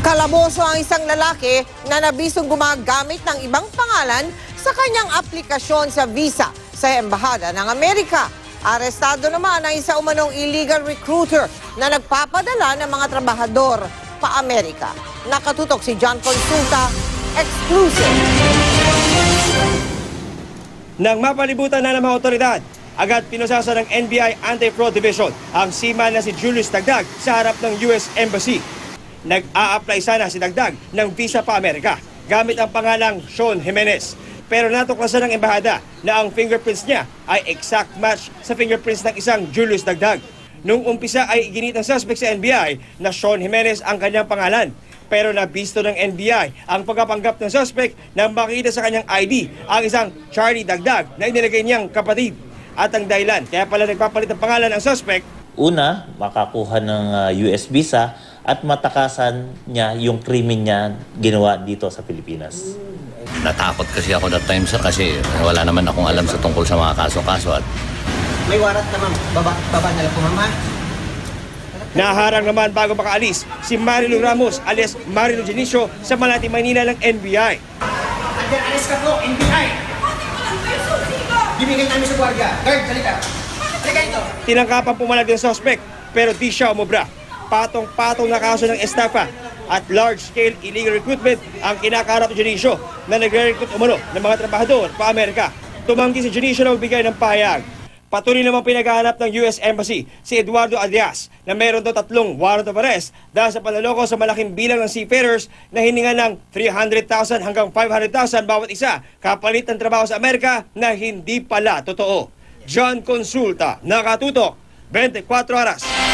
Kalaboso ang isang lalaki na nabisong gumagamit ng ibang pangalan sa kanyang aplikasyon sa visa sa Embahada ng Amerika. Arestado naman ang isa umanong illegal recruiter na nagpapadala ng mga trabahador pa Amerika. Nakatutok si John Consulta, exclusive. Nang mapalibutan na ng mga otoridad, agad pinusasa ng NBI Anti-Fraud Division ang seaman na si Julius Dagdag sa harap ng US Embassy. Nag-a-apply sana si Dagdag ng visa pa Amerika gamit ang pangalang Sean Jimenez. Pero natuklasan ng embahada na ang fingerprints niya ay exact match sa fingerprints ng isang Julius Dagdag. Nung umpisa ay iginit ng suspect sa NBI na Sean Jimenez ang kanyang pangalan. Pero nabisto ng NBI ang pagkapanggap ng suspect na makita sa kanyang ID ang isang Charlie Dagdag na inilagay niyang kapatid. At ang dahilan, kaya pala nagpapalit ng pangalan ng suspect. Una, makakuha ng US visa at matakasan niya yung krimen niya ginawa dito sa Pilipinas. Natakot kasi ako that time, sir, kasi wala naman akong alam sa tungkol sa mga kaso-kaso. At may warat ka, ma'am. Baba na lang po, ma'am. Naharang naman bago makaalis si Marilu Ramos alias Marilu Jenicio sa Malati, Maynila ng NBI. Andyan, alis ka po, NBI! Bibigay namin sa gwardiya. Guard, halika. Halika ito. Tinangkapan pumalag ng suspect pero di siya umubra. Patong-patong na kaso ng estafa at large-scale illegal recruitment ang kinakaharap ni Jenicio na nagre-recruit umano ng mga trabahador pa Amerika. Tumanggi si Jenicio na magbigay ng pahayag. Patuloy namang pinaghahanap ng US Embassy si Eduardo Aldeas na meron daw 3 warrant of arrest dahil sa panloloko sa malaking bilang ng seafarers na hininga ng 300,000 hanggang 500,000 bawat isa kapalit ng trabaho sa Amerika na hindi pala totoo. John Consulta, Nakatutok, 24 Oras.